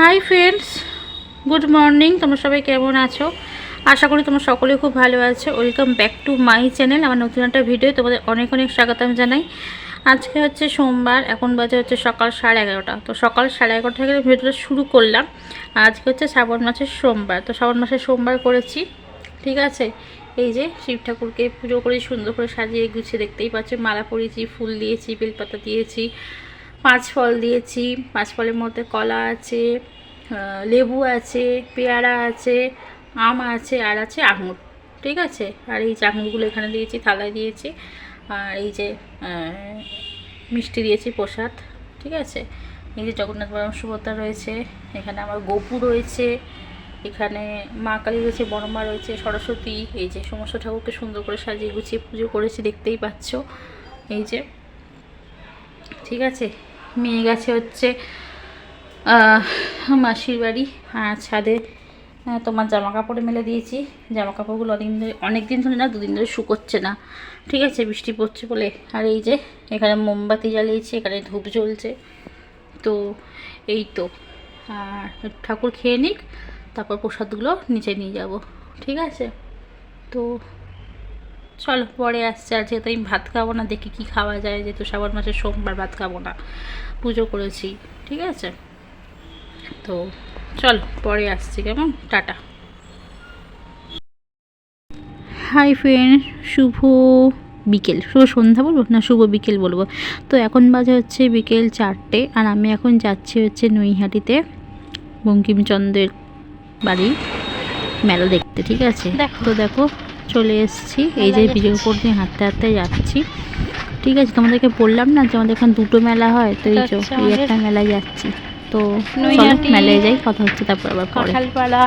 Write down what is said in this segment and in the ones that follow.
Hi friends, good morning. তোমরা সবাই কেমন আছো? আশা করি তোমরা সকলে খুব ভালো আছো। Welcome back to my channel. আমার নতুন একটা ভিডিও তোমাদের অনেক অনেক স্বাগতম জানাই। আজকে হচ্ছে সোমবার, এখন বাজে হচ্ছে সকাল 11:30। তো সকাল 11:30 থেকে ভিডিওটা শুরু করলাম। আজকে হচ্ছে শ্রাবণ মাসের সোমবার, তো শ্রাবণ মাসের সোমবার করেছি। ঠিক আছে, এই যে শিব ঠাকুরকে পুজো করে সুন্দর করে সাজিয়ে গুছিয়ে দেখতেই পাচ্ছ, মালা পরিয়েছি, ফুল দিয়েছি, বেলপাতা দিয়েছি, 5 ফল দিয়েছি। 5 ফলের মধ্যে কলা আছে, লেবু আছে, পেয়ারা আছে, আম আছে, আর আছে আঙুর। ঠিক আছে, আর এই যে আঙুরগুলো এখানে দিয়েছি, থালায় দিয়েছি। আর এই যে মিষ্টি দিয়েছি, প্রসাদ। ঠিক আছে, এই যে জগন্নাথ বলরাম সুভদ্রা রয়েছে, এখানে আমার গোপু রয়েছে, এখানে মা কালী রয়েছে, বড় মা রয়েছে, সরস্বতী। এই যে সমস্ত ঠাকুরকে সুন্দর করে সাজিয়ে গুছিয়ে পুজো করেছি, দেখতেই পাচ্ছ। এই যে ঠিক আছে, মেয়ে গেছে হচ্ছে মাসির বাড়ি। আর ছাদে তোমার জামা কাপড়ে মেলে দিয়েছি। জামা কাপড়গুলো অনেক দিন ধরে না, 2 দিন ধরে শুকোচ্ছে না। ঠিক আছে, বৃষ্টি পড়ছে বলে। আর এই যে এখানে মোমবাতি জ্বালিয়েছি, এখানে ধূপ জ্বলছে। তো এই তো, আর ঠাকুর খেয়ে নিক, তারপর প্রসাদগুলো নিচে নিয়ে যাব। ঠিক আছে, তো চলো পরে আসছে। আর যেহেতু আমি ভাত খাবো না, দেখি কি খাওয়া যায়, যেহেতু শ্রাবণ মাসের সোমবার ভাত খাবো না, পুজো করেছি। ঠিক আছে, তো চলো পরে আসছি, কেমন? টাটা। হাই ফ্রেন্ড, শুভ বিকেল, শুভ সন্ধ্যা বলবো না, শুভ বিকেল বলবো। তো এখন বাজে হচ্ছে বিকেল 4টে, আর আমি এখন যাচ্ছি হচ্ছে নৈহাটিতে বঙ্কিমচন্দ্রের বাড়ি মেলা দেখতে। ঠিক আছে, তো দেখো চলে এসেছি। এই যে ভিডিও করতে হাঁটতে হাঁটতে যাচ্ছি। ঠিক আছে, তোমাদেরকে বললাম না যে আমাদের এখানে 2টো মেলা হয়, তো এই একটা মেলায় যাচ্ছি। তো মেলায় যাই, কথা হচ্ছে তারপর আবার কাঁঠালপাড়া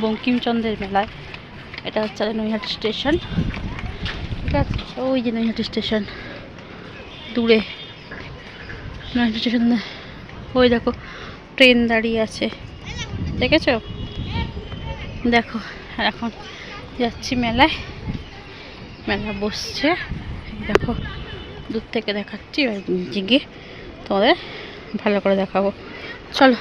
বঙ্কিমচন্দ্রের মেলায়। এটা হচ্ছে নৈহাটি স্টেশন। ঠিক আছে, ওই যে নৈহাটি স্টেশন দূরে, নৈহাটি স্টেশন। ওই দেখো ট্রেন দাঁড়িয়ে আছে, দেখেছো? দেখো এখন যাচ্ছি মেলায়, মেলা বসছে। দেখো দূর থেকে দেখাচ্ছি, এবার গিয়ে তোমাদের ভালো করে দেখাবো। চলো।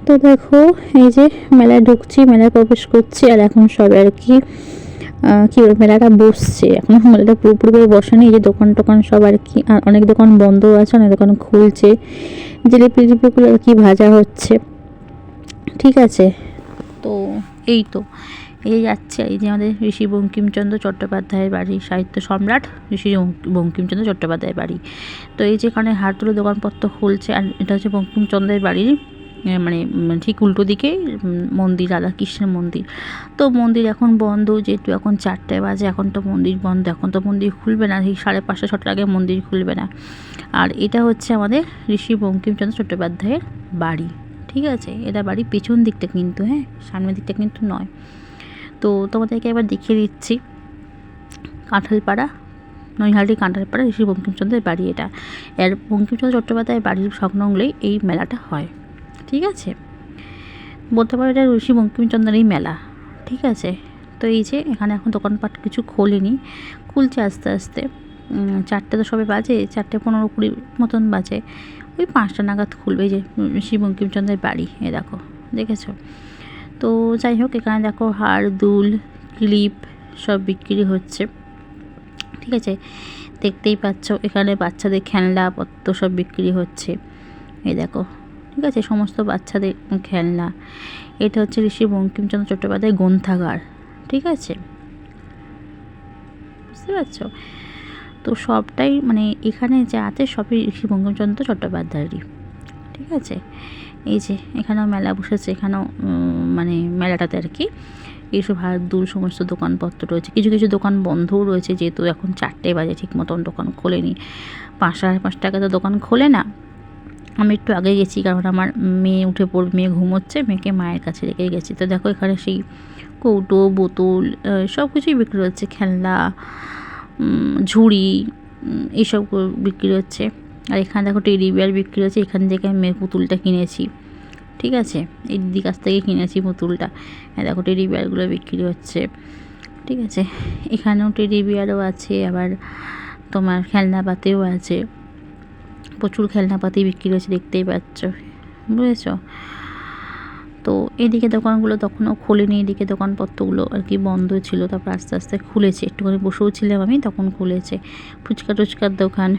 তো দেখো এই যে মেলায় ঢুকছি, মেলায় প্রবেশ করছি। আর এখন সব আর কি মেলাটা বসছে, এখন মেলাটা পুরোপুরি বসেনি। এই যে দোকান টোকান সব আর কি, আর অনেক দোকান বন্ধ আছে, অনেক দোকান খুলছে। জিলিপি টিলিপিগুলো আর কি ভাজা হচ্ছে। ঠিক আছে, তো এই তো এই যাচ্ছে। এই যে আমাদের ঋষি বঙ্কিমচন্দ্র চট্টোপাধ্যায়ের বাড়ি, সাহিত্য সম্রাট ঋষি বঙ্কিমচন্দ্র চট্টোপাধ্যায়ের বাড়ি। তো এই যে এখানে হারতুলো দোকানপত্র খুলছে। আর এটা হচ্ছে বঙ্কিমচন্দ্রের বাড়ির মানে ঠিক উল্টো দিকে মন্দির, রাধাকৃষ্ণের মন্দির। তো মন্দির এখন বন্ধ, যেহেতু এখন 4টে বাজে, এখন তো মন্দির বন্ধ, এখন তো মন্দির খুলবে না, ঠিক 5:30 6টার আগে মন্দির খুলবে না। আর এটা হচ্ছে আমাদের ঋষি বঙ্কিমচন্দ্র চট্টোপাধ্যায়ের বাড়ি। ঠিক আছে, এটা বাড়ির পেছন দিকটা কিন্তু, হ্যাঁ, সামনের দিকটা কিন্তু নয়। তো তোমাদেরকে এবার দেখিয়ে দিচ্ছি কাঁঠালপাড়া, নৈহাটি কাঁঠালপাড়া ঋষি বঙ্কিমচন্দ্রের বাড়ি এটা। এর বঙ্কিমচন্দ্র চট্টোপাধ্যায়ের বাড়ির সংলগ্নই এই মেলাটা হয়। ঠিক আছে, বলতে পারো এটা ঋষি বঙ্কিমচন্দ্রেরই মেলা। ঠিক আছে, তো এই যে এখানে এখন দোকানপাট কিছু খোলেনি, খুলছে আস্তে আস্তে। 4টে তো সবে বাজে, 4:15-20 মতন বাজে, ওই 5টা নাগাদ খুলবে। এই যে ঋষি বঙ্কিমচন্দ্রের বাড়ি, এ দেখো, দেখেছো? তো যাই হোক, এখানে দেখো হার, দুল, ক্লিপ সব বিক্রি হচ্ছে। ঠিক আছে, দেখতেই পাচ্ছ এখানে বাচ্চাদের খেলনাপত্র সব বিক্রি হচ্ছে। এই দেখো, ঠিক আছে, সমস্ত বাচ্চাদের খেলনা। এটা হচ্ছে ঋষি বঙ্কিমচন্দ্র চট্টোপাধ্যায় গ্রন্থাগার। ঠিক আছে, বুঝতে পারছ? তো সবটাই মানে এখানে যা আছে সবই ঋষি বঙ্কিমচন্দ্র চট্টোপাধ্যায়েরই। ঠিক আছে, এই যে এখানেও মেলা বসেছে, এখানেও মানে মেলাটাতে আর কি এইসব হাত দুল সমস্ত দোকানপত্র রয়েছে। কিছু কিছু দোকান বন্ধও রয়েছে, যেহেতু এখন 4টে বাজে, ঠিক মতন দোকান খোলেনি। 5 সাড়ে 5 টাকা তো দোকান খোলে না। আমি একটু আগে গেছি, কারণ আমার মেয়ে উঠে পড়বে, মেয়ে ঘুমোচ্ছে, মেয়েকে মায়ের কাছে রেখে গেছি। তো দেখো এখানে সেই কৌটো, বোতল সব কিছুই বিক্রি হচ্ছে, খেলনা, ঝুড়ি, এইসব বিক্রি হচ্ছে। আর এখানে দেখো টেডি বিয়ার বিক্রি হচ্ছে, এখান থেকে আমি মেয়ের পুতুলটা কিনেছি। ঠিক ঠিক আছে। এই দিদির কাছ থেকে কিনেছি পুতুলটা। দেখো টেডি বিয়ারগুলো বিক্রি হচ্ছে, ঠিক আছে। এখানেও টেডি বিয়ারও আছে, আবার তোমার খেলনাপাতিও আছে, প্রচুর খেলনাপাতি বিক্রি হচ্ছে, দেখতেই পাচ্ছ, বুঝেছ। তো এদিকে দোকানগুলো তখনও খোলেনি, এদিকে দোকানপত্রগুলো আর কি বন্ধ ছিল, তারপর আস্তে আস্তে খুলেছে। একটুখানি বসেও ছিলাম আমি, তখন খুলেছে ফুচকা টুচকার দোকান,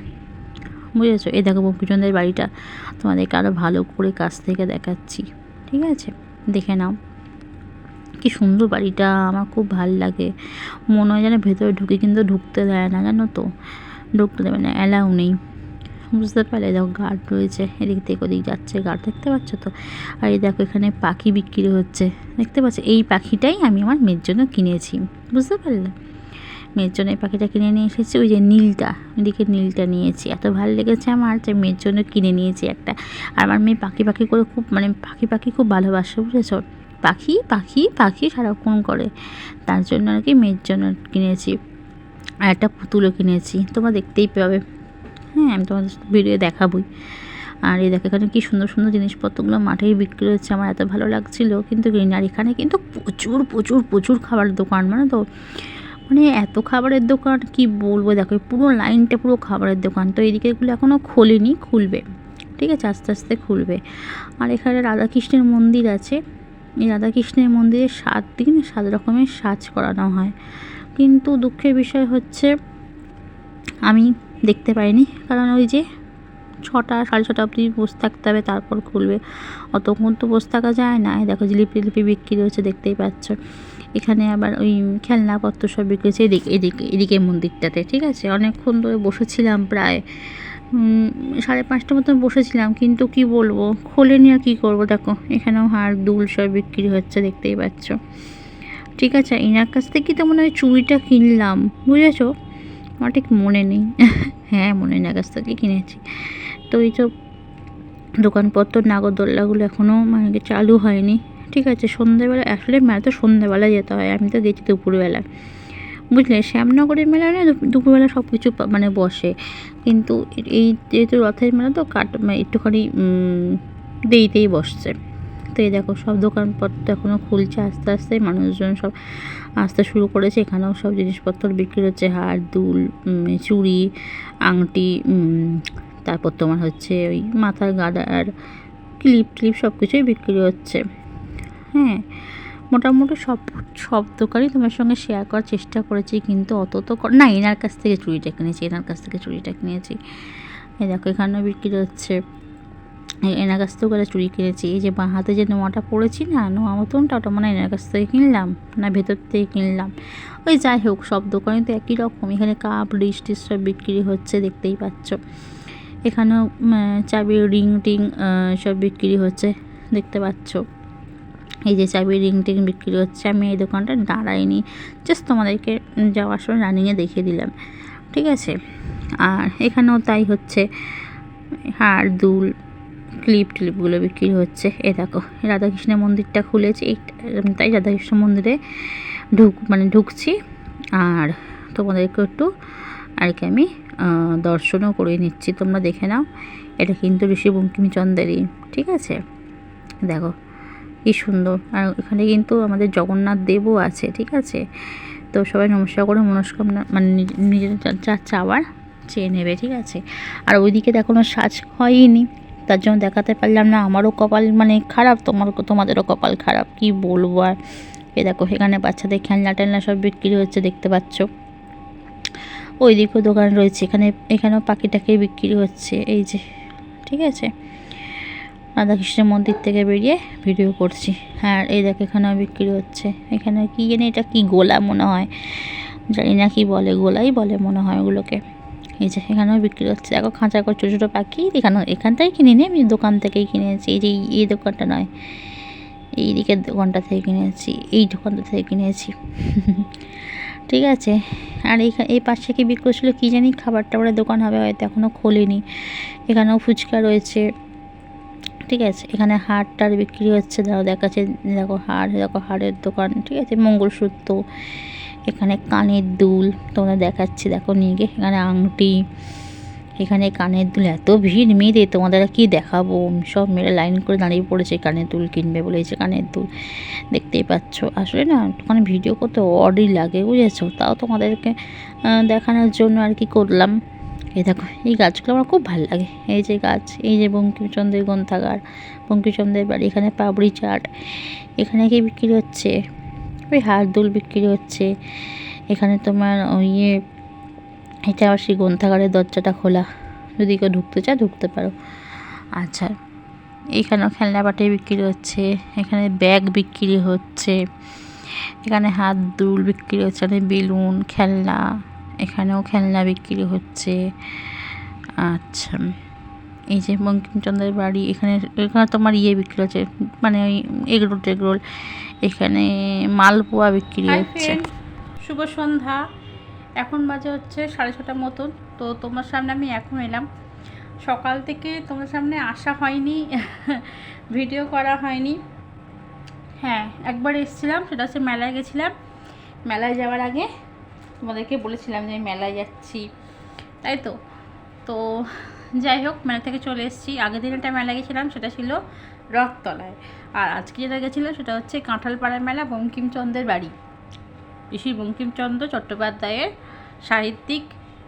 বুঝেছো। এই দেখো বঙ্কিমচন্দ্রের বাড়িটা তোমাদেরকে আরও ভালো করে কাছ থেকে দেখাচ্ছি, ঠিক আছে, দেখে নাও। কি সুন্দর বাড়িটা, আমার খুব ভাল লাগে। মনে হয় যেন ভেতরে ঢুকে, কিন্তু ঢুকতে দেয় না, জানো তো, ঢুকতে দেবে না, অ্যালাউ নেই, বুঝতে পারলে। দেখো গার্ড রয়েছে, এদিক থেকে ওদিক যাচ্ছে গার্ড, দেখতে পাচ্ছ তো। আর এই দেখো এখানে পাখি বিক্রি হচ্ছে, দেখতে পাচ্ছ। এই পাখিটাই আমি আমার মেয়ের জন্য কিনেছি, বুঝতে পারলে। মেয়ের জন্য এই পাখিটা কিনে নিয়ে এসেছি। ওই যে নীলটা, এদিকে নীলটা নিয়েছি, এত ভালো লেগেছে আমার যে মেয়ের জন্য কিনে নিয়েছি একটা। আর আমার মেয়ে পাখি পাখি করে খুব, মানে পাখি খুব ভালোবাসে, বুঝেছ। পাখি পাখি পাখি সারাক্ষণ করে, তার জন্য আর কি মেয়ের জন্য কিনেছি। আর একটা পুতুলও কিনেছি, তোমরা দেখতেই পাবে, হ্যাঁ, আমি তোমাদের ভিডিও দেখাবই। আর এই দেখো এখানে কী সুন্দর সুন্দর জিনিসপত্রগুলো মাঠেই বিক্রি হচ্ছে, আমার এত ভালো লাগছিলো কিন্তু কিনি। আর এখানে কিন্তু প্রচুর প্রচুর প্রচুর খাবারের দোকান, মানে এত খাবারের দোকান কি বলবো। দেখো পুরো লাইনটা পুরো খাবারের দোকান। তো এদিকেগুলো এখনও খোলেনি, খুলবে, ঠিক আছে, আস্তে আস্তে খুলবে। আর এখানে রাধাকৃষ্ণের মন্দির আছে। এই রাধাকৃষ্ণের মন্দিরে 7 দিন 7 রকমের সাজ করানো হয়, কিন্তু দুঃখের বিষয় হচ্ছে আমি দেখতে পাইনি, কারণ ওই যে 6টা 6:30 অবধি বসে থাকতে হবে, তারপর খুলবে, অতক্ষণ তো বসে থাকা যায় না। দেখো জিলিপি টিলিপি বিক্রি হচ্ছে, দেখতেই পাচ্ছ। এখানে আবার ওই খেলনাপত্র সব বিক্রি হচ্ছে এদিকে মন্দিরটাতে, ঠিক আছে। অনেকক্ষণ ধরে বসেছিলাম, প্রায় 5:30টার মতন বসেছিলাম, কিন্তু কি বলবো, খোলেনি। আর কী করবো, দেখো এখানেও হার দুল সব বিক্রি হচ্ছে, দেখতেই পাচ্ছ, ঠিক আছে। এনার কাছ থেকে তো মনে হয় চুড়িটা কিনলাম, বুঝেছো, আমার ঠিক মনে নেই। হ্যাঁ, মনে নেই, কাছ থেকে কিনেছি। তো এই সব দোকানপত্র, নাগরদোল্লাগুলো এখনও মানে চালু হয়নি, ঠিক আছে। সন্ধ্যেবেলা, আসলে মেলা তো সন্ধ্যেবেলা যেতে হয়, আমি তো গেছি দুপুরবেলা, বুঝলে। শ্যামনগরের মেলা না দুপুরবেলা সব কিছু মানে বসে, কিন্তু এই যেহেতু রথের মেলা তো একটুখানি দেরিতেই বসছে। তো এই দেখো সব দোকানপত্র এখনও খুলছে, আস্তে আস্তে মানুষজন সব আসতে শুরু করেছে। এখানেও সব জিনিসপত্র বিক্রি হচ্ছে, হার দুল, চুড়ি, আংটি, তারপর তোমার হচ্ছে ওই মাথার গাডার, ক্লিপ সব কিছুই বিক্রি হচ্ছে, হ্যাঁ। মোটামুটি সব দোকানই তোমার সঙ্গে শেয়ার করার চেষ্টা করেছি, কিন্তু অত তো না। এনার কাছ থেকে চুড়িটা কিনেছি, এই দেখো এখানেও বিক্রি হচ্ছে। এনার কাছ থেকে চুড়ি কিনেছি। এই যে বাঁ হাতে যে নোয়াটা পরেছি না, নোয়া মতনটা, ওটা মানে এনার কাছ থেকে কিনলাম না ভেতর থেকে কিনলাম, ওই যাই হোক, সব দোকানে তো একই রকম। এখানে কাপ ডিশ টিশ সব বিক্রি হচ্ছে, দেখতেই পাচ্ছ। এখানেও চাবির রিং টিং সব বিক্রি হচ্ছে, দেখতে পাচ্ছ। এই যে চাবির রিং টিং বিক্রি হচ্ছে। আমি এই দোকানটা দাঁড়াইনি, জাস্ট তোমাদেরকে যাওয়ার সময় রানিংয়ে দেখিয়ে দিলাম, ঠিক আছে। আর এখানেও তাই হচ্ছে, হার দুল ক্লিপগুলো বিক্রি হচ্ছে। এ দেখো রাধাকৃষ্ণের মন্দিরটা খুলেছে, তাই রাধাকৃষ্ণ মন্দিরে ঢুকছি। আর তোমাদেরকে একটু আর কি আমি দর্শনও করে নিচ্ছি, তোমরা দেখে নাও। এটা কিন্তু ঋষি বঙ্কিমচন্দ্রেরই, ঠিক আছে। দেখো কি সুন্দর। আর এখানে কিন্তু আমাদের জগন্নাথ দেবও আছে, ঠিক আছে। তো সবাই নমস্কার করে মনস্কামনা, মানে নিজের যা চাওয়ার চেয়ে নেবে, ঠিক আছে। আর ওইদিকে এখনও সাজ হয়নি, তার জন্য দেখাতে পারলাম না। আমারও কপাল মানে খারাপ, তোমাদেরও কপাল খারাপ, কি বলবো আর। এ দেখো এখানে বাচ্চাদের খেলনা টেলনা সব বিক্রি হচ্ছে, দেখতে পাচ্ছ। ওই দিকেও দোকান রয়েছে, এখানেও পাখি টাকি বিক্রি হচ্ছে, এই যে, ঠিক আছে। রাধাকৃষ্ণের মন্দির থেকে বেরিয়ে ভিডিও করছি। আর এই দেখো এখানেও বিক্রি হচ্ছে। এখানে কি জানি, এটা কি গোলা মনে হয়, জানি না কি বলে, গোলাই বলে মনে হয় ওগুলোকে। এই যে এখানেও বিক্রি হচ্ছে, দেখো খাঁচা করে ছোটো ছোটো পাখি। এখানটাই কিনিনি আমি, দোকান থেকেই কিনেছি। এই যে এই দোকানটা নয়, এই দিকের দোকানটা থেকে কিনেছি, এই দোকানটা থেকে কিনেছি, ঠিক আছে। আর এই পাশে কি বিক্রি করছিলো কী জানি, খাবার টাবারের দোকান হবে হয়তো, এখনও খোলেনি। এখানেও ফুচকা রয়েছে, ঠিক আছে। এখানে হার টার বিক্রি হচ্ছে, দেখাচ্ছে, দেখো হারের দোকান, ঠিক আছে। মঙ্গলসূত্র, এখানে কানের দুল তোমরা দেখাচ্ছি, দেখো নিয়ে গিয়ে। এখানে আংটি, এখানে কানের দুল, এত ভিড় মেয়েদের তোমাদের কি দেখাবো, সব মেয়েরা লাইন করে দাঁড়িয়ে পড়েছে কানের দুল কিনবে বলে। এই যে কানের দুল দেখতেই পাচ্ছ। আসলে না ওখানে ভিডিও করতে অডই লাগে বুঝেছো, তাও তোমাদেরকে দেখানোর জন্য আর কি করলাম। এই দেখো এই গাছগুলো আমার খুব ভালো লাগে। এই যে গাছ, এই যে বঙ্কিমচন্দ্রের গ্রন্থাগার, বঙ্কিমচন্দ্রের বাড়ি, এখানে পাপড়ি চাট, এখানে কি বিক্রি হচ্ছে, ওই হার দুল বিক্রি হচ্ছে। এখানে তোমার ওই এটা আবার সেই গ্রন্থাগারের দরজাটা খোলা, যদি কেউ ঢুকতে চায় ঢুকতে পারো। আচ্ছা, এইখানেও খেলনা পাটি বিক্রি হচ্ছে, এখানে ব্যাগ বিক্রি হচ্ছে, এখানে হাত দুল বিক্রি হচ্ছে, এখানে বেলুন খেলনা, এখানেও খেলনা বিক্রি হচ্ছে। আচ্ছা, এই যে বঙ্কিমচন্দ্রের বাড়ি, এখানে এখানে তোমার বিক্রি হচ্ছে, মানে ওই এগরোল টেগরোল, এখানে মালপোয়া বিক্রি হচ্ছে। শুভ সন্ধ্যা, এখন বাজে হচ্ছে 6:30 মতন। তো তোমার সামনে আমি এখন এলাম। সকাল থেকে তোমার সামনে আসা হয়নি, ভিডিও করা হয়নি। হ্যাঁ, একবার এসেছিলাম, সেটা হচ্ছে মেলায় গেছিলাম। মেলায় যাওয়ার আগে তোমাদেরকে বলেছিলাম যে আমি মেলায় যাচ্ছি, তাই তো। তো যাই হোক, মেলা থেকে চলে এসেছি। আগের দিন একটা মেলা গেছিলাম, সেটা ছিল রথতলায়। আর আজকে যেটা গেছিলো সেটা হচ্ছে কাঁঠালপাড়ার মেলা, বঙ্কিমচন্দ্রের বাড়ি, ঋষি বঙ্কিমচন্দ্র চট্টোপাধ্যায়ের, সাহিত্যিক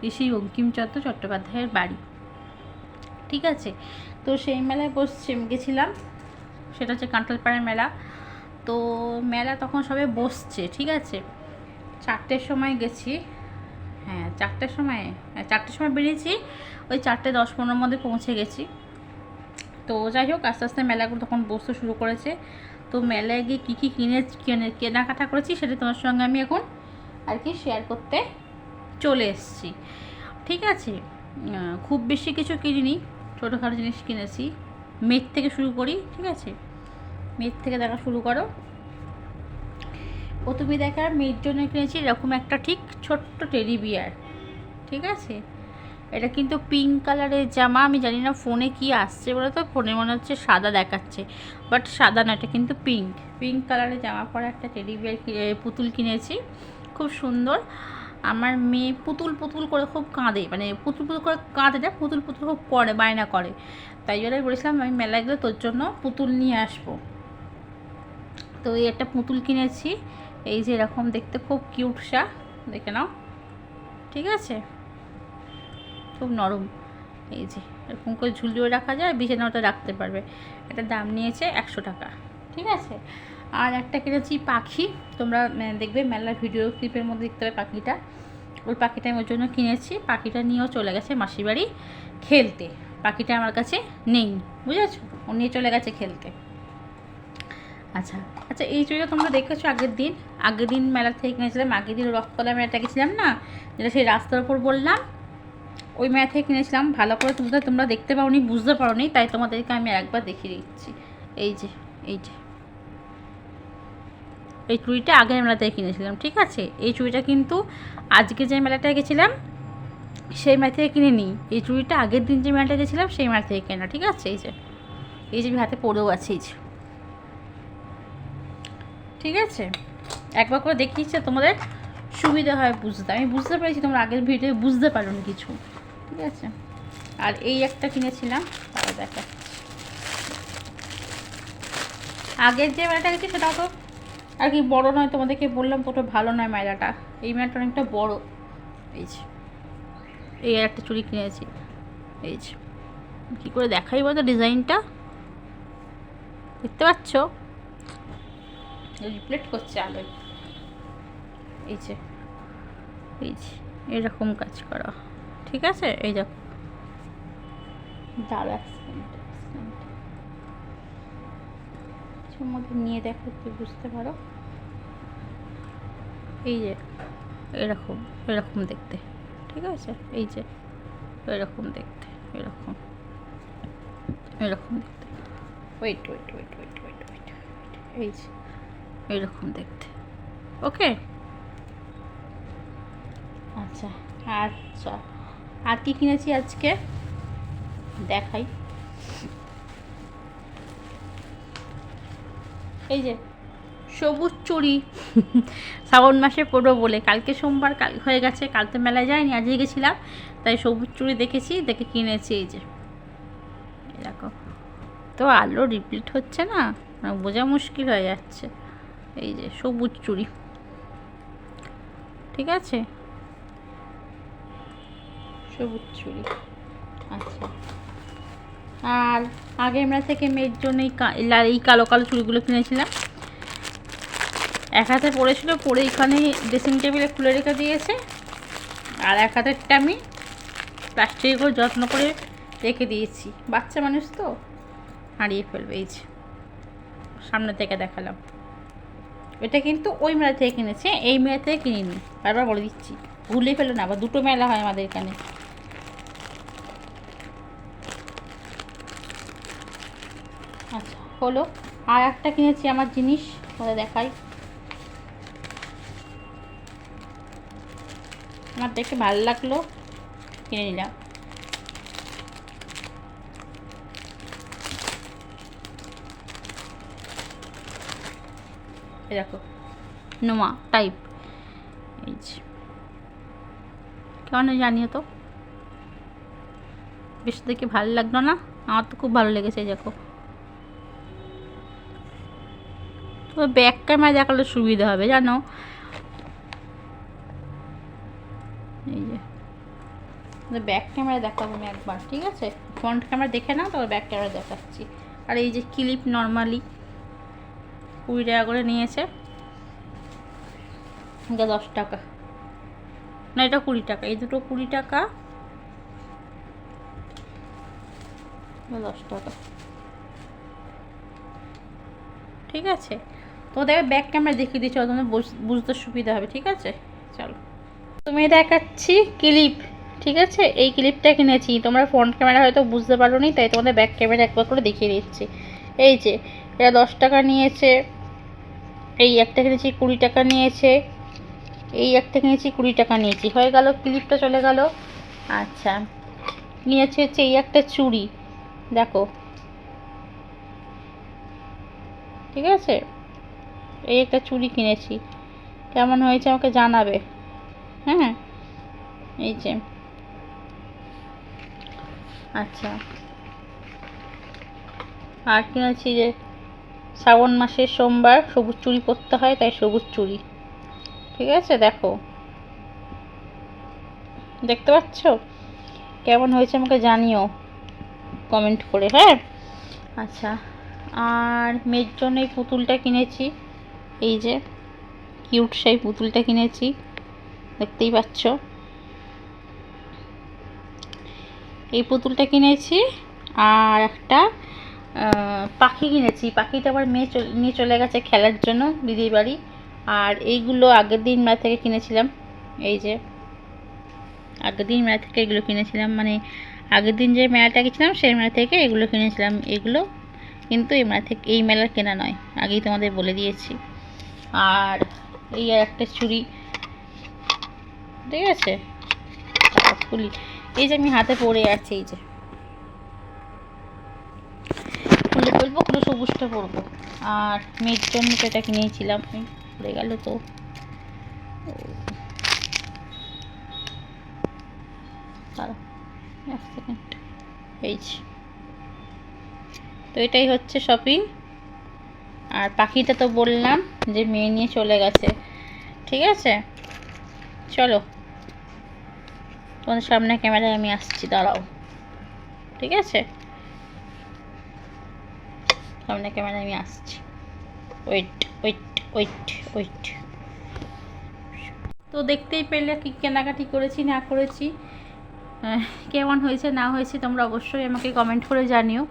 ঋষি বঙ্কিমচন্দ্র চট্টোপাধ্যায়ের বাড়ি। ঠিক আছে, তো সেই মেলায় গেছিলাম, সেটা হচ্ছে কাঁঠালপাড়ার মেলা। তো মেলা তখন সবে বসছে, ঠিক আছে। 4টের সময় গেছি, হ্যাঁ 4টের সময় বেরিয়েছি, ওই 4:10-15 মধ্যে পৌঁছে গেছি। তো যাই হোক, আস্তে আস্তে মেলাগুলো তখন বসতে শুরু করেছে। তো মেলায় গিয়ে কী কী কেনাকাটা করেছি সেটা তোমার সঙ্গে আমি এখন আর কি শেয়ার করতে চলে এসেছি। ঠিক আছে, খুব বেশি কিছু কিনিনি, ছোটোখাটো জিনিস কিনেছি। মেঘ থেকে শুরু করি, ঠিক আছে, মেঘ থেকে দেখা শুরু করো। প্রথমে দেখার মেয়ের জন্য কিনেছি এরকম একটা ঠিক ছোট্ট টেডি বিয়ার, ঠিক আছে। এটা কিন্তু পিঙ্ক কালারের জামা, আমি জানি না ফোনে কি আসছে বলে, তো ফোনে মনে হচ্ছে সাদা দেখাচ্ছে, বাট সাদা না, এটা কিন্তু পিঙ্ক কালারের জামা পরা একটা টেডি বিয়ার পুতুল কিনেছি, খুব সুন্দর। আমার মেয়ে পুতুল পুতুল করে খুব কাঁদে, মানে পুতুল পুতুল করে কাঁদে না, পুতুল পুতুল খুব করে বায়না করে, তাই জন্য বলেছিলাম আমি মেলায় গেলে তোর জন্য পুতুল নিয়ে আসবো। তো এই একটা পুতুল কিনেছি, এই যে এরকম দেখতে খুব কিউটসা, দেখে নাও, ঠিক আছে, খুব নরম। এই যে এরকম করে ঝুলিয়ে রাখা যায়, বিছানাটা রাখতে পারবে। এটার দাম নিয়েছে 100 টাকা, ঠিক আছে। আর একটা কিনেছি পাখি, তোমরা দেখবে মেলার ভিডিও ক্লিপের মধ্যে দেখতে পাবে পাখিটা, ওই পাখিটা আমি ওর জন্য কিনেছি। পাখিটা নিয়েও চলে গেছে মাসির বাড়ি খেলতে, পাখিটা আমার কাছে নেই, বুঝেছো, ও নিয়ে চলে গেছে খেলতে। আচ্ছা আচ্ছা, এই চুড়িটা তোমরা দেখেছো আগের দিন মেলা থেকে কিনেছিলাম, আগের দিন রথতলা মেলাটা গেছিলাম না, যেটা সেই রাস্তার উপর বললাম, ওই মেলা থেকে কিনেছিলাম। ভালো করে তোমরা দেখতে পাওনি, বুঝতে পারোনি, তাই তোমাদেরকে আমি একবার দেখিয়ে দিচ্ছি। এই যে এই চুড়িটা আগের মেলা থেকে কিনেছিলাম, ঠিক আছে। এই চুড়িটা কিন্তু আজকে যে মেলাটায় গেছিলাম সেই মেলা থেকে কিনে নিই, এই চুড়িটা আগের দিন যে মেলাটা গেছিলাম সেই মেলা থেকে কেনা, ঠিক আছে। এই যে আমি হাতে পরেও আছি, এই যে, ঠিক আছে। একবার করে দেখিয়েছে, তোমাদের সুবিধা হয় বুঝতে, আমি বুঝতে পেরেছি তোমরা আগের ভিডিও বুঝতে পারোনি কিছু, ঠিক আছে। আর এই একটা কিনেছিলাম, তারা দেখা, আগের যে মেলাটা গেছি সেটাও তো আর কি বড় নয়, তোমাদেরকে বললাম তো, ওটা ভালো নয় মেলাটা, এই মেলাটা অনেকটা বড়। এই যে এই একটা চুড়ি কিনেছি, এই যে কী করে দেখাই বলতো ডিজাইনটা, দেখতে পাচ্ছ, রিফ্লেক্ট করছে আলোয়। এই যে এরকম কাজ করা, ঠিক আছে। এই দেখো, দাঁড়া কিছুর মধ্যে নিয়ে দেখো, তুই বুঝতে পারো। এই যে এরকম দেখতে, ঠিক আছে। এই যে এরকম দেখতে, এরকম দেখতে, ওয়েট, এই যে এরকম দেখতে, ওকে। আচ্ছা আর কি কিনেছি আজকে দেখাই। এই যে সবুজ চুড়ি শ্রাবণ মাসে পরবো বলে, কালকে সোমবার, কাল হয়ে গেছে, কাল তো মেলায় যায়নি, আজকে গেছিলাম, তাই সবুজ চুড়ি দেখেছি, দেখে কিনেছি। এই যে দেখো, তো আলো রিপিট হচ্ছে না, বোঝা মুশকিল হয়ে যাচ্ছে। এই যে সবুজ চুড়ি, ঠিক আছে, সবুজ চুড়ি। আচ্ছা, আর আগে আমরা থেকে মেয়ের জন্য এই কালো কালো চুড়িগুলো কিনেছিলাম। এক হাতে পড়েছিল, পরে এখানে ড্রেসিং টেবিলে খুলে রেখে দিয়েছে, আর এক হাতেরটা আমি প্লাস্টিক করে যত্ন করে রেখে দিয়েছি। বাচ্চা মানুষ তো হারিয়ে ফেলবে। এই যে সামনে থেকে দেখালাম, এটা কিন্তু ওই মেলা থেকে কিনেছে, এই মেলা থেকে কিনিনি, বারবার বলে দিচ্ছি, ভুলে ফেলো না, আবার দুটো মেলা হয় আমাদের এখানে। আচ্ছা হলো, আর একটা কিনেছি আমার জিনিস, ওটা দেখাই। আমার দেখে ভালো লাগলো, কিনে নিলাম। দেখো নোয়া টাইপ, এই যে কেমন জানিও তো, বেশ দেখে ভালো লাগলো না? আমার তো খুব ভালো লেগেছে। দেখো, তো ব্যাক ক্যামেরা দেখালে সুবিধা হবে জানো। এই যে ব্যাক ক্যামেরা দেখাবো আমি একবার, ঠিক আছে, ফ্রন্ট ক্যামেরা দেখে নাও, তারপর ব্যাক ক্যামেরা দেখাচ্ছি। আর এই যে ক্লিপ নর্মালি 20 টাকা করে নিয়েছে, এটা 10 টাকা, না এটা 20 টাকা, এই দুটো 20 টাকা, 10 টাকা, ঠিক আছে। তো দেখবে ব্যাক ক্যামেরা দেখিয়ে দিচ্ছ, তোমাদের বুঝতে সুবিধা হবে, ঠিক আছে। চলো, তুমি দেখাচ্ছি ক্লিপ, ঠিক আছে, এই ক্লিপটা কিনেছি, তোমরা ফ্রন্ট ক্যামেরা হয়তো বুঝতে পারো নি, তাই তোমাদের ব্যাক ক্যামেরা একবার করে দেখিয়ে দিচ্ছি। এই যে এটা 10 টাকা নিয়েছে, এই একটা কিনেছি 20 টাকা নিয়েছে, এই একটা কিনেছি 20 টাকা নিয়েছি, হয়ে গেল, ক্লিপটা চলে গেল। আচ্ছা, নিয়েছি হচ্ছে এই একটা চুড়ি, দেখো, ঠিক আছে, এই একটা চুড়ি কিনেছি, কেমন হয়েছে আমাকে জানাবে, হ্যাঁ। এই যে আচ্ছা, আর কিনেছি যে শ্রাবণ মাসের সোমবার সবুজ চুড়ি পরতে হয়, তাই সবুজ চুড়ি, ঠিক আছে। দেখো, দেখতে পাচ্ছ কেমন হয়েছে আমাকে জানিও কমেন্ট করে, হ্যাঁ। আচ্ছা, আর মেয়ের জন্য এই পুতুলটা কিনেছি, এই যে কিউট সেই পুতুলটা কিনেছি, দেখতেই পাচ্ছ, এই পুতুলটা কিনেছি। আর একটা পাখি কিনেছি, পাখিটা আবার মেয়ে নিয়ে চলে গেছে খেলার জন্য দিদির বাড়ি। আর এইগুলো আগের দিন মেলা থেকে কিনেছিলাম, এই যে আগের দিন মেলা থেকে এগুলো কিনেছিলাম, মানে আগের দিন যে মেলাটা গেছিলাম সেই মেলা থেকে এগুলো কিনেছিলাম। এগুলো কিন্তু এই মেলা থেকে, এই মেলার কেনা নয়, আগেই তোমাদের বলে দিয়েছি। আর এই আর একটা চুড়ি, ঠিক আছে, ফুলি, এই যে আমি হাতে পরে আছি, এই যে খুলে ফেলবো, খুলে সবুজটা পরবো। আর মেয়ের জন্য এটা কিনেছিলাম, পড়ে গেল তো, এক সেকেন্ড, এই তো এটাই হচ্ছে শপিং। আর পাখিটা তো বললাম যে মেয়ে নিয়ে চলে গেছে, ঠিক আছে। চলো, তোমাদের সামনে ক্যামেরায় আমি আসছি, দাঁড়াও, ঠিক আছে, সামনে ক্যামেরায় আমি আসছি, ওয়েট ওয়েট ওয়েট ওয়েট। তো দেখতেই পেলে কি কেনাকাটি করেছি না করেছি, কেমন হয়েছে না হয়েছে তোমরা অবশ্যই আমাকে কমেন্ট করে জানিও।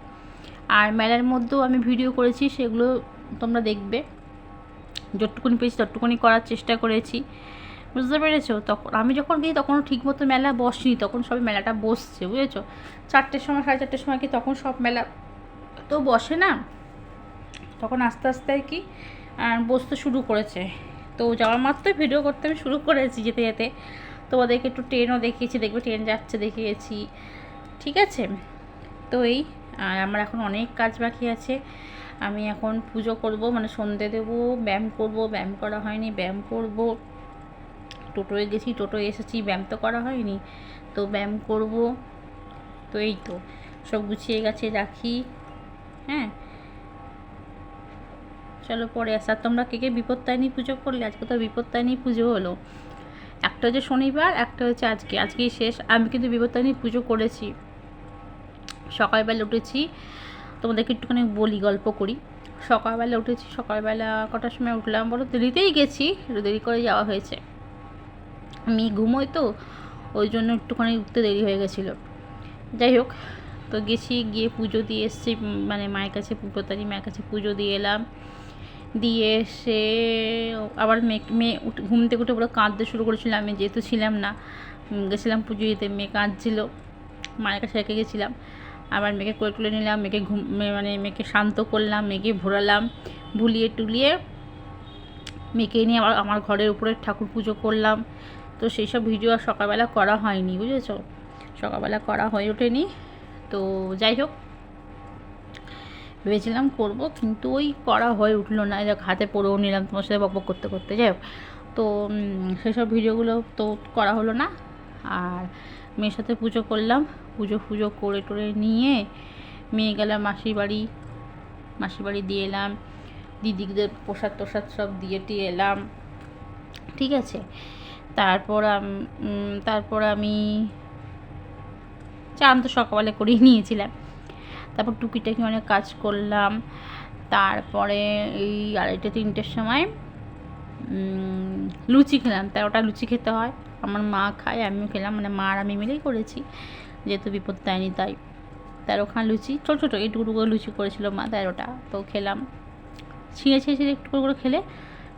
আর মেলার মধ্যেও আমি ভিডিও করেছি, সেগুলো তোমরা দেখবে, যতটুকুনি পেয়েছি ততটুকুনি করার চেষ্টা করেছি, বুঝতে পেরেছো। তখন আমি যখন গিয়ে তখনও ঠিকমতো মেলা বসেনি, তখন সবাই মেলাটা বসছে, বুঝেছো। 4টের সময় 4:30 সময় কি তখন সব মেলা তো বসে না, তখন আস্তে আস্তে আর কি বসতে শুরু করেছে। তো যাওয়ার মাত্রই ভিডিও করতে আমি শুরু করেছি, যেতে যেতে তোমাদেরকে একটু ট্রেনও দেখিয়েছি, দেখবে ট্রেন যাচ্ছে দেখিয়েছি, ঠিক আছে। তো এই, আর আমার এখন অনেক কাজ বাকি আছে। আমি এখন পুজো করব, মানে সন্ধে দেবো, ব্যায়াম করব, ব্যায়াম করা হয়নি, ব্যায়াম করব। টোটোয় গেছি, টোটোয় এসেছি, ব্যায়াম তো করা হয়নি, তো ব্যায়াম করব। তো এই তো সব গুছিয়ে গেছে, রাখি। হ্যাঁ, চলো পরে আসা। তোমরা কে কে বিপত্তারিণী পুজো করলে? আজকে তো বিপত্তারিণী পুজো হলো, একটা হচ্ছে শনিবার, একটা হচ্ছে আজকেই শেষ। আমি কিন্তু বিপত্তারিণী পুজো করেছি। সকালবেলা উঠেছি, তোমাদেরকে একটুখানি বলি, গল্প করি। সকালবেলা উঠেছি, সকালবেলা কটার সময় উঠলাম বলো? দেরিতেই গেছি, একটু দেরি করে যাওয়া হয়েছে। আমি ঘুমোই তো, ওই জন্য একটুখানি উঠতে দেরি হয়ে গেছিলো। যাই হোক, তো গেছি, গিয়ে পুজো দিয়ে এসেছি, মানে মায়ের কাছে, বিপত্তারিণী মায়ের কাছে পুজো দিয়ে এলাম। দিয়ে এসে আবার মেয়ে ঘুম থেকে উঠে পুরো কাঁদতে শুরু করেছিলাম। আমি যেহেতু ছিলাম না, গেছিলাম পুজো দিতে, মেয়ে কাঁদছিল, মায়ের কাছে রেখে গেছিলাম। আবার মেয়েকে কোলে তুলে নিলাম, মেয়েকে শান্ত করলাম, মেয়েকে ভোরালাম, ভুলিয়ে টুলিয়ে মেয়েকে নিয়ে আবার আমার ঘরের উপরে ঠাকুর পুজো করলাম। তো সেই সব ভিডিও আর সকালবেলা করা হয়নি, বুঝেছো? সকালবেলা করা হয়ে ওঠেনি। তো যাই হোক, ভেবেছিলাম করবো, কিন্তু ওই করা হয়ে উঠলো না। এবার হাতে পড়েও নিলাম তোমার সাথে বকবক করতে করতে। যাই হোক, তো সেসব ভিডিওগুলো তো করা হলো না। আর মেয়ের সাথে পুজো করলাম, পুজো করে টোরে নিয়ে মেয়ে গেলাম মাসির বাড়ি দিয়ে এলাম। দিদিদের প্রসাদ সব দিয়ে টিয়ে এলাম, ঠিক আছে। তারপর আমি চান তো সকালে করেই নিয়েছিলাম। তারপর টুকিটাকি অনেক কাজ করলাম। তারপরে এই 2:30-3টের সময় লুচি খেলাম। 13টা লুচি খেতে হয়, আমার মা খায়, আমিও খেলাম, মানে মা আর আমি মিলেই করেছি, যেহেতু বিপত্তারিণী তাই। 13খানা লুচি, ছোটো ছোটো এইটুকু করে লুচি করেছিল মা, 13টা। তো খেলাম, ছিঁড়ে একটু করে খেলে,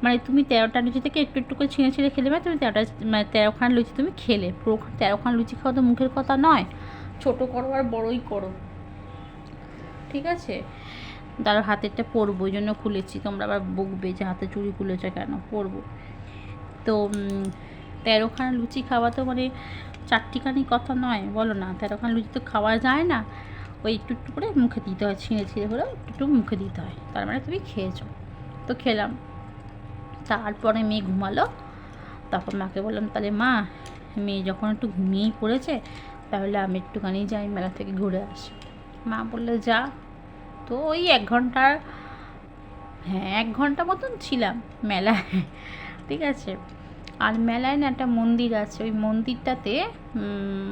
মানে তুমি 13টা লুচি থেকে একটু করে ছিঁড়ে খেলে, মানে তুমি 13খানা লুচি তুমি খেলে। পুরো 13খানা লুচি খাওয়া তো মুখের কথা নয়, ছোটো করো আর বড়ই করো, ঠিক আছে। তার হাতেরটা পরবো, ওই জন্য খুলেছি, তোমরা আবার বকবে যে হাতে চুড়ি খুলেছে কেন, পরবো। তো 13খানা লুচি খাওয়া তো মানে চারটিখানি কথা নয়, বলো না? 13খানা লুচি তো খাওয়া যায় না, ওই একটু করে মুখে দিতে হয়, ছিঁড়ে হলেও একটু মুখে দিতে হয়, তার মানে তুমি খেয়েছো। তো খেলাম। তারপরে মেয়ে ঘুমালো, তারপর মাকে বললাম, তাহলে মা, মেয়ে যখন একটু ঘুমিয়েই পড়েছে, তাহলে আমি একটুখানি যাই মেলা থেকে ঘুরে আসি। মা বললে যা। তো ওই 1 ঘন্টা মতন ছিলাম মেলায়, ঠিক আছে। আর মেলায় না একটা মন্দির আছে, ওই মন্দিরটাতে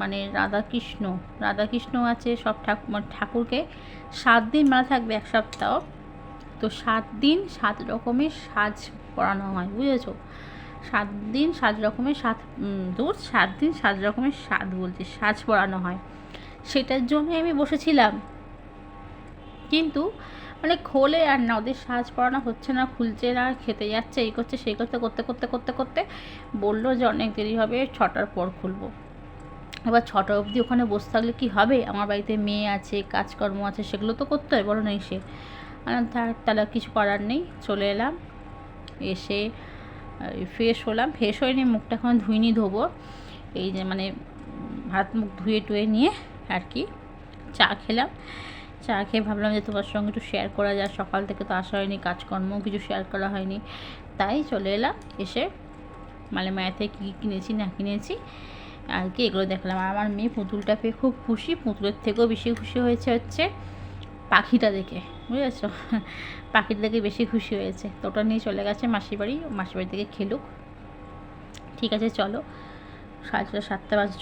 মানে রাধাকৃষ্ণ আছে, সব ঠাকুরকে 7 দিন মেলা থাকবে, 1 সপ্তাহ। তো 7 দিন 7 রকমের সাজ পরানো হয়, বুঝেছো? 7 দিন 7 রকমের 7 দিন 7 রকমের সাজ পরানো হয়। সেটার জন্য আমি বসেছিলাম, কিন্তু মানে খোলে আর না, ওদের সাজ পরানো হচ্ছে না, খুলছে না, খেতে যাচ্ছে, এই করছে সেই করতে বললো যে অনেক দেরি হবে, 6টার পর খুলবো। এবার 6টা অবধি ওখানে বসে থাকলে কি হবে? আমার বাড়িতে মেয়ে আছে, কাজকর্ম আছে, সেগুলো তো করতে হয়, বলো না? এসে তাহলে কিছু করার নেই, চলে এলাম। এসে ফ্রেশ হলাম, ফ্রেশ হয়নি, মুখটা এখন ধুইনি, ধোবো। এই যে মানে হাত মুখ ধুয়ে টুয়ে নিয়ে আর কি চা খেলাম। চা খেয়ে ভাবলাম যে তোমার সঙ্গে একটু শেয়ার করা যায়, সকাল থেকে তো আসা হয়নি, কাজকর্মও কিছু শেয়ার করা হয়নি, তাই চলে এলাম। এসে মানে মায়ের থেকে কী কিনেছি না কিনেছি আর কি এগুলো দেখলাম। আর আমার মেয়ে পুতুলটা পেয়ে খুব খুশি, পুতুলের থেকেও বেশি খুশি হচ্ছে পাখিটা দেখে, বুঝেছো? পাখিটা দেখে বেশি খুশি হয়েছে। তো ওটা নিয়ে চলে গেছে মাসির বাড়ি থেকে খেলুক, ঠিক আছে। চলো 7:30 বাজে,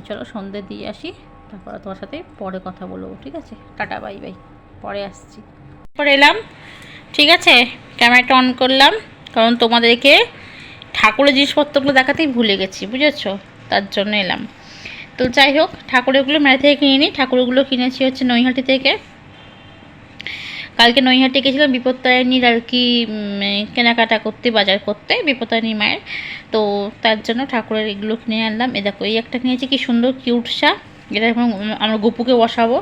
চলো সন্ধ্যে দিয়ে আসি, তারপর তোমার সাথে পরে কথা বলবো, ঠিক আছে? টাটা, বাই বাই, পরে আসছি। পরে এলাম, ঠিক আছে, ক্যামেরাটা অন করলাম, কারণ তোমাদেরকে ঠাকুরের জিনিসপত্রগুলো দেখাতেই ভুলে গেছি, বুঝেছো? তার জন্য এলাম। তো যাই হোক, ঠাকুরগুলো মেলা থেকে কিনে নিই। ঠাকুরগুলো কিনেছি হচ্ছে নৈহাটি থেকে। কালকে নৈহাটি গেছিলাম বিপত্তারিণীর আর কি কেনাকাটা করতে, বাজার করতে, বিপত্তারিণী মায়ের। তো তার জন্য ঠাকুরের এগুলো কিনে আনলাম। এ দেখো, এই একটা কিনেছি, কি সুন্দর কিউট সা, এটা এখন আমরা গপুকে বসাবো,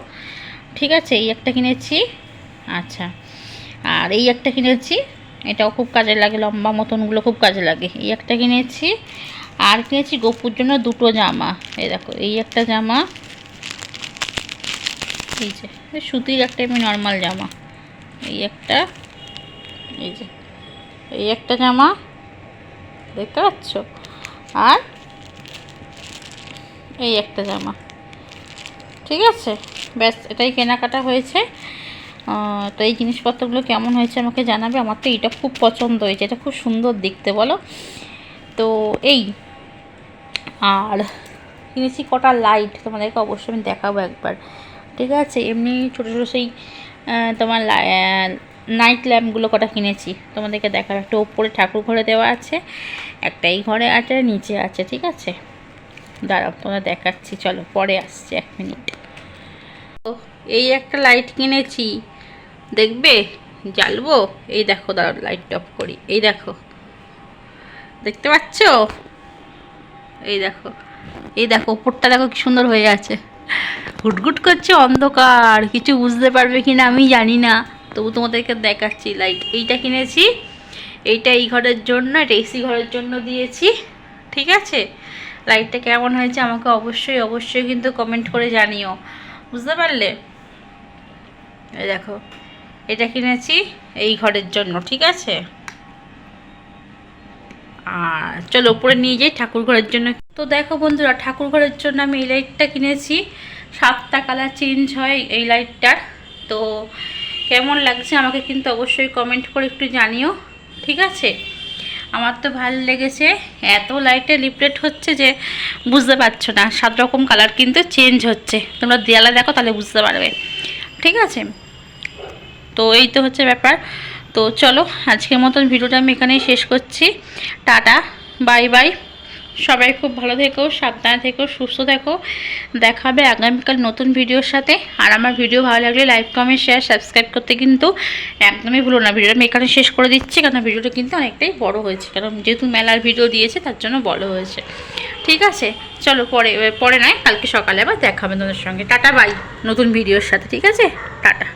ঠিক আছে। এই একটা কিনেছি, আচ্ছা। আর এই একটা কিনেছি, এটাও খুব কাজে লাগে, লম্বা মতনগুলো খুব কাজে লাগে। এই একটা কিনেছি, আর কিনেছি গপুর জন্য 2টো জামা। এই দেখো, এই একটা জামা, এই যে সুতির একটা এমনি নর্মাল জামা, এই একটা, এই যে এই একটা জামা দেখতে পাচ্ছ, আর এই একটা জামা। ঠিক আছে, ব্যাস এটাই কেনাকাটা হয়েছে। তো এই জিনিসপত্রগুলো কেমন হয়েছে আমাকে জানাবে। আমার তো এইটা খুব পছন্দ হয়েছে, এটা খুব সুন্দর দেখতে বলো তো। এই আর কিনেছি কটা লাইট, তোমাদেরকে অবশ্যই আমি দেখাবো একবার। ঠিক আছে, এমনি ছোটো ছোটো সেই তোমার নাইট ল্যাম্পগুলো কটা কিনেছি, তোমাদেরকে দেখাবো। একটা ওপরে ঠাকুর ঘরে দেওয়া আছে, একটা এই ঘরে আছে, নিচে আছে। ঠিক আছে, দাঁড়াও তোমরা দেখাচ্ছি, চলো পরে আসছে, 1 মিনিট। তো এই একটা লাইট কিনেছি, দেখবে জ্বালবো। এই দেখো, দাঁড়াও লাইট অফ করি। এই দেখো, দেখতে পাচ্ছ? এই দেখো, এই দেখো উপরটা দেখো কি সুন্দর হয়ে আছে। ঘুটঘুট করছে অন্ধকার, কিছু বুঝতে পারবে কি না আমি জানি না, তবু তোমাদেরকে দেখাচ্ছি লাইট। এইটা কিনেছি, এইটা এই ঘরের জন্য, এটা এসি ঘরের জন্য দিয়েছি। ঠিক আছে, লাইটটা কেমন হয়েছে আমাকে অবশ্যই অবশ্যই কিন্তু কমেন্ট করে জানিও, বুঝতে পারলে? এই দেখো, এটা কিনেছি এই ঘরের জন্য। ঠিক আছে, আর চলো উপরে নিয়ে যাই ঠাকুর ঘরের জন্য। তো দেখো বন্ধুরা, ঠাকুর ঘরের জন্য আমি এই লাইটটা কিনেছি। 7টা কালার চেঞ্জ হয় এই লাইটটার। তো কেমন লাগছে আমাকে কিন্তু অবশ্যই কমেন্ট করে একটু জানিও। ঠিক আছে, আমার তো ভালো লেগেছে। এত লাইটে লিপলেট হচ্ছে যে বুঝতে পারছো না, 7 রকম কালার কিন্তু চেঞ্জ হচ্ছে। তোমরা দেয়ালে দেখো তাহলে বুঝতে পারবে। ঠিক আছে, তো এই তো হচ্ছে ব্যাপার। তো চলো আজকের মতন ভিডিওটা আমি এখানেই শেষ করছি। Tata, bye bye. সবাই খুব ভালো থেকো, সাবধানে থেকো, সুস্থ থেকো। দেখা হবে আগামীকাল নতুন ভিডিওর সাথে। আর আমার ভিডিও ভালো লাগলে লাইক, কমেন্ট, শেয়ার, সাবস্ক্রাইব করতে কিন্তু একদমই ভুলো না। ভিডিওটা আমি এখানে শেষ করে দিচ্ছি, কারণ ভিডিওটা কিন্তু অনেকটাই বড় হয়েছে, কারণ যেহেতু মেলার ভিডিও দিয়েছে তার জন্য বড় হয়েছে। ঠিক আছে, চলো পরে নয় কালকে সকালে আবার দেখা হবে তোমাদের সঙ্গে। টাটা বাই, নতুন ভিডিওর সাথে। ঠিক আছে, টাটা।